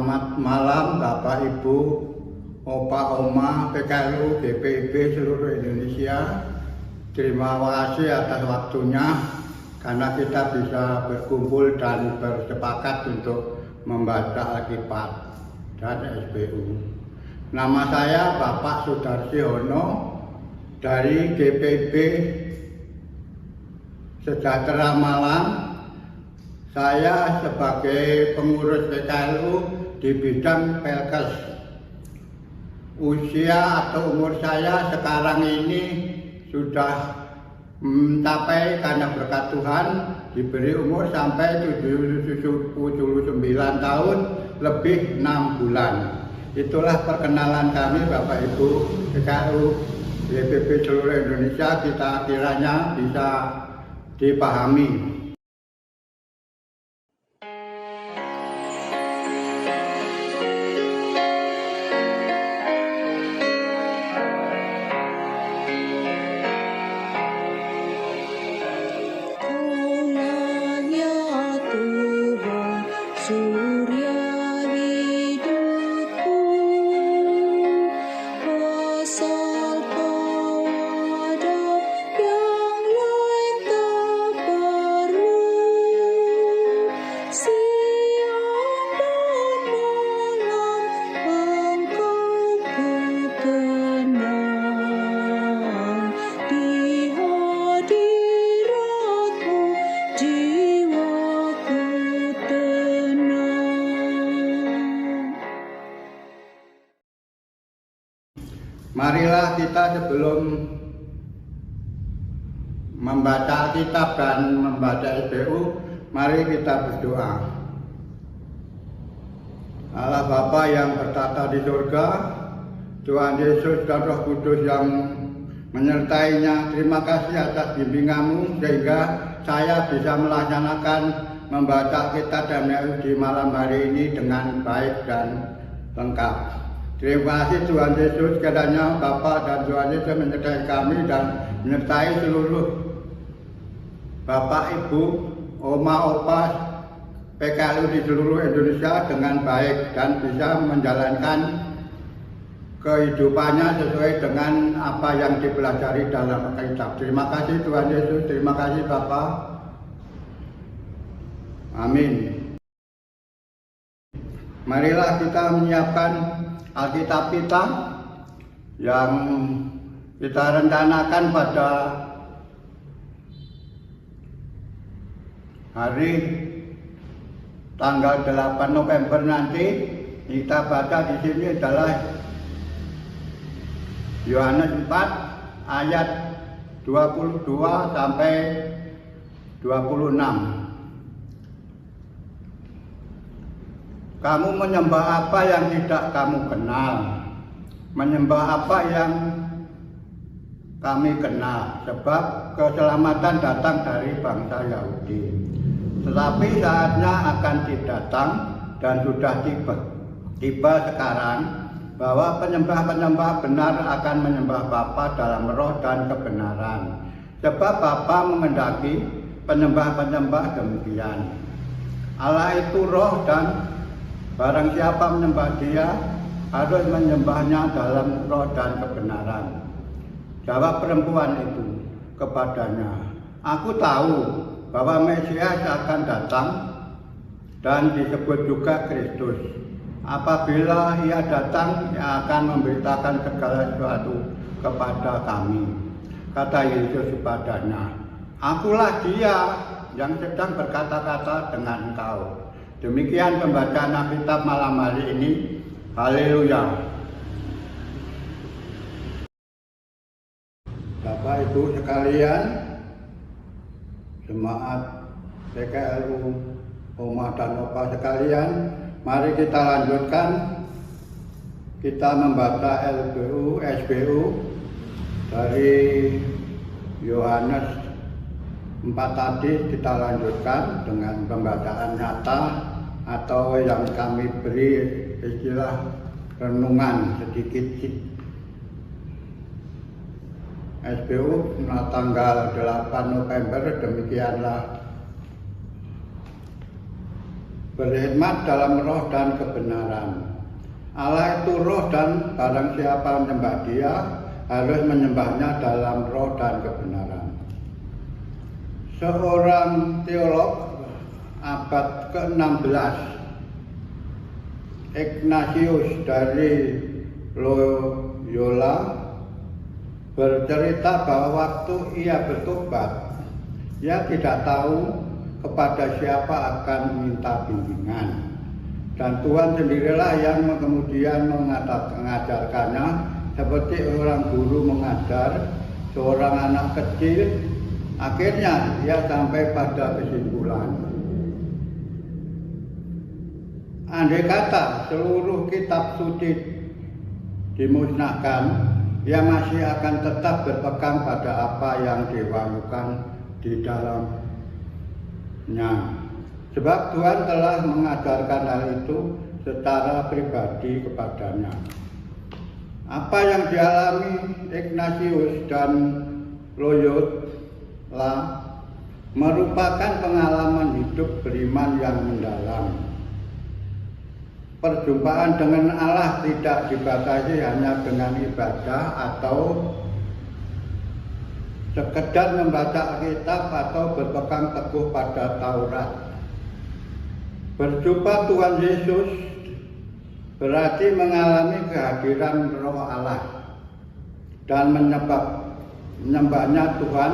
Selamat malam Bapak Ibu, Opa Oma, PKLU, GPIB seluruh Indonesia. Terima kasih atas waktunya karena kita bisa berkumpul dan bersepakat untuk membaca Alkitab dan SBU. Nama saya Bapak Sudarsi Hono dari GPIB Sejahtera Malang. Saya sebagai pengurus PKLU di bidang Pelkes. Usia atau umur saya sekarang ini sudah mencapai karena berkat Tuhan diberi umur sampai 79 tahun lebih 6 bulan. Itulah perkenalan kami Bapak Ibu PKLU GPIB seluruh Indonesia, kita kiranya bisa dipahami. Marilah kita sebelum membaca Alkitab dan membaca SBU, mari kita berdoa. Allah Bapa yang bertata di surga, Tuhan Yesus dan Roh Kudus yang menyertainya, terima kasih atas bimbinganmu sehingga saya bisa melaksanakan membaca Alkitab dan SBU di malam hari ini dengan baik dan lengkap. Terima kasih Tuhan Yesus, kiranya Bapa dan Tuhan Yesus menyertai kami dan menyertai seluruh Bapak Ibu, Oma Opa, PKLU di seluruh Indonesia dengan baik dan bisa menjalankan kehidupannya sesuai dengan apa yang dipelajari dalam Alkitab. Terima kasih Tuhan Yesus, terima kasih Bapa. Amin. Marilah kita menyiapkan Alkitab kita yang kita rencanakan pada hari tanggal 8 November nanti. Kita baca di sini adalah Yohanes 4 ayat 22 sampai 26. Kamu menyembah apa yang tidak kamu kenal, menyembah apa yang kami kenal, sebab keselamatan datang dari bangsa Yahudi. Tetapi saatnya akan datang dan sudah tiba sekarang bahwa penyembah-penyembah benar akan menyembah Bapa dalam roh dan kebenaran. Sebab Bapa mengendaki penyembah-penyembah demikian. Allah itu roh dan barang siapa menyembah Dia harus menyembahnya dalam roh dan kebenaran. Jawab perempuan itu kepadanya, aku tahu bahwa Mesias akan datang dan disebut juga Kristus. Apabila Ia datang, Ia akan memberitakan segala sesuatu kepada kami. Kata Yesus kepadanya, akulah Dia yang sedang berkata-kata dengan engkau. Demikian pembacaan Alkitab malam hari ini. Haleluya. Bapak Ibu sekalian, jemaat PKLU, Oma dan Opa sekalian, mari kita lanjutkan. Kita membaca SBU dari Yohanes 4 tadi, kita lanjutkan dengan pembacaan nyata atau yang kami beri istilah renungan sedikit. SBU tanggal 8 November demikianlah berkhidmat dalam roh dan kebenaran. Allah itu roh dan barang siapa menyembah Dia harus menyembahnya dalam roh dan kebenaran. Seorang teolog abad ke-16, Ignatius dari Loyola, bercerita bahwa waktu ia bertobat, ia tidak tahu kepada siapa akan minta bimbingan. Dan Tuhan sendirilah yang kemudian mengajarkannya seperti orang guru mengajar seorang anak kecil. Akhirnya ia sampai pada kesimpulan, andai kata seluruh kitab suci dimusnahkan, ia masih akan tetap berpegang pada apa yang diwahyukan di dalamnya. Sebab Tuhan telah mengajarkan hal itu secara pribadi kepadanya. Apa yang dialami Ignatius dan Loyola merupakan pengalaman hidup beriman yang mendalam. Perjumpaan dengan Allah tidak dibatasi hanya dengan ibadah atau sekedar membaca Alkitab atau berpegang teguh pada Taurat. Berjumpa Tuhan Yesus berarti mengalami kehadiran Roh Allah dan menyembahnya Tuhan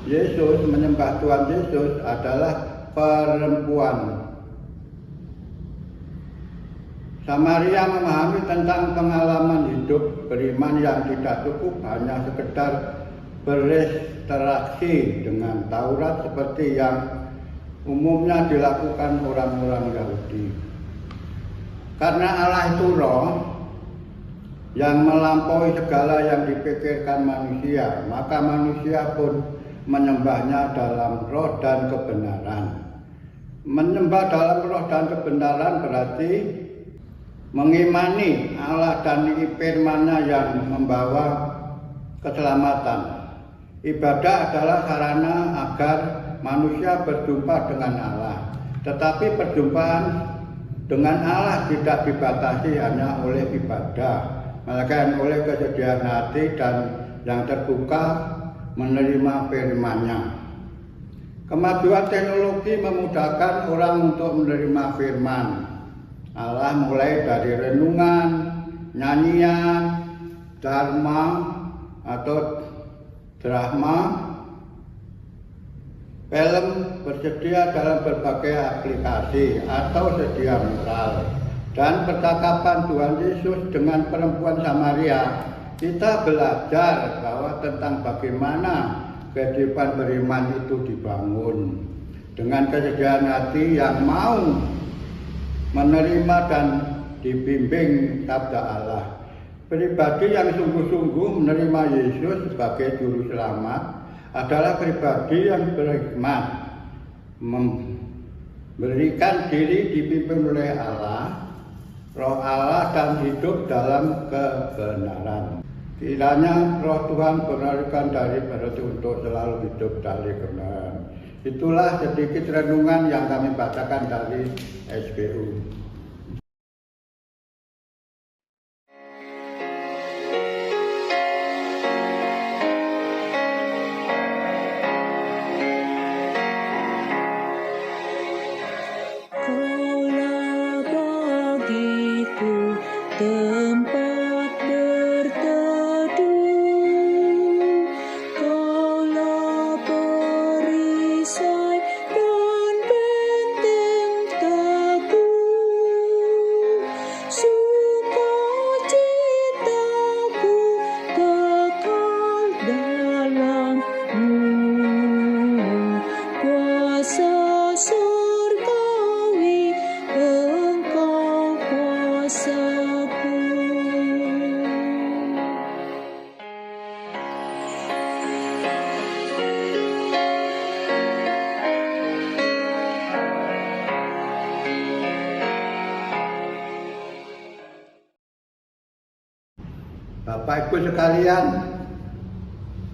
Yesus, menyembah Tuhan Yesus adalah perempuan. Samaria memahami tentang pengalaman hidup beriman yang tidak cukup hanya sekedar berinteraksi dengan Taurat seperti yang umumnya dilakukan orang-orang Yahudi. Karena Allah itu roh yang melampaui segala yang dipikirkan manusia, maka manusia pun menyembahnya dalam roh dan kebenaran. Menyembah dalam roh dan kebenaran berarti mengimani Allah dan firman-Nya yang membawa keselamatan. Ibadah adalah sarana agar manusia berjumpa dengan Allah. Tetapi perjumpaan dengan Allah tidak dibatasi hanya oleh ibadah, melainkan oleh kesediaan hati dan yang terbuka menerima firman-Nya. Kemajuan teknologi memudahkan orang untuk menerima firman Allah, mulai dari renungan, nyanyian, dharma atau drama, film bersedia dalam berbagai aplikasi atau sedia moral, dan percakapan Tuhan Yesus dengan perempuan Samaria. Kita belajar bahwa tentang bagaimana kehidupan beriman itu dibangun dengan kesediaan hati yang mau menerima dan dibimbing sabda Allah. Pribadi yang sungguh-sungguh menerima Yesus sebagai juru selamat adalah pribadi yang berhikmat, memberikan diri dipimpin oleh Allah, roh Allah, dan hidup dalam kebenaran. Kiranya roh Tuhan benarkan dari berarti untuk selalu hidup dari kebenaran. Itulah sedikit renungan yang kami bacakan dari SBU. Bapak Ibu sekalian,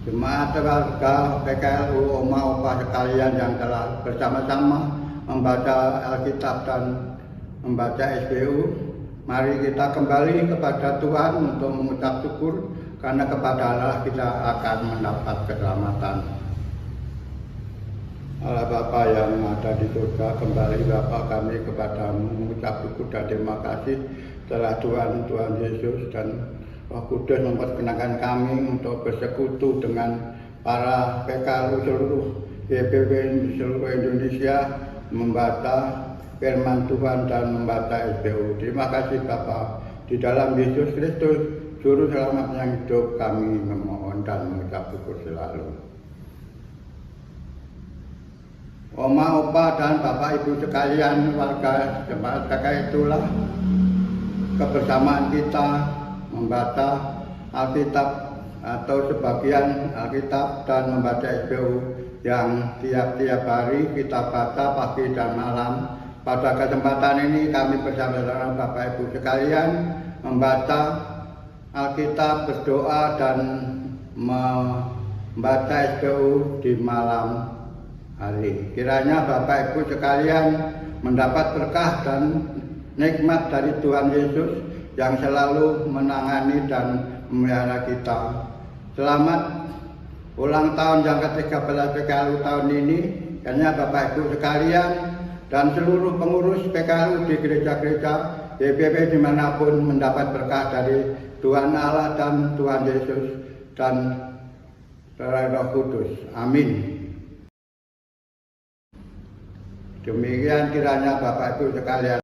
jemaat keluarga PKLU, oma opa sekalian yang telah bersama-sama membaca Alkitab dan membaca SBU. Mari kita kembali kepada Tuhan untuk mengucap syukur, karena kepada Allah kita akan mendapat keselamatan. Allah Bapa yang ada di surga, kembali Bapa kami kepadamu mengucap syukur dan terima kasih telah Tuhan Yesus dan Roh Kudus memperkenankan kami untuk bersekutu dengan para PKLU seluruh YPW seluruh Indonesia, membaca firman Tuhan dan membaca SBU. Terima kasih Bapa, di dalam Yesus Kristus Juru Selamat yang hidup, kami memohon dan mengucap syukur selalu. Oma, opa, dan bapak ibu sekalian, warga jemaat KKR, itulah kebersamaan kita membaca Alkitab atau sebagian Alkitab dan membaca SBU yang tiap-tiap hari kita baca pagi dan malam. Pada kesempatan ini kami bersama-sama bapak ibu sekalian membaca Alkitab, berdoa dan membaca SBU di malam hari. Kiranya Bapak Ibu sekalian mendapat berkah dan nikmat dari Tuhan Yesus yang selalu menangani dan memelihara kita. Selamat ulang tahun yang ke-13 PKLU tahun ini. Kiranya Bapak Ibu sekalian dan seluruh pengurus PKLU di gereja-gereja YPW dimanapun mendapat berkah dari Tuhan Allah dan Tuhan Yesus dan Roh Kudus. Amin. Demikian kiranya Bapak Ibu sekalian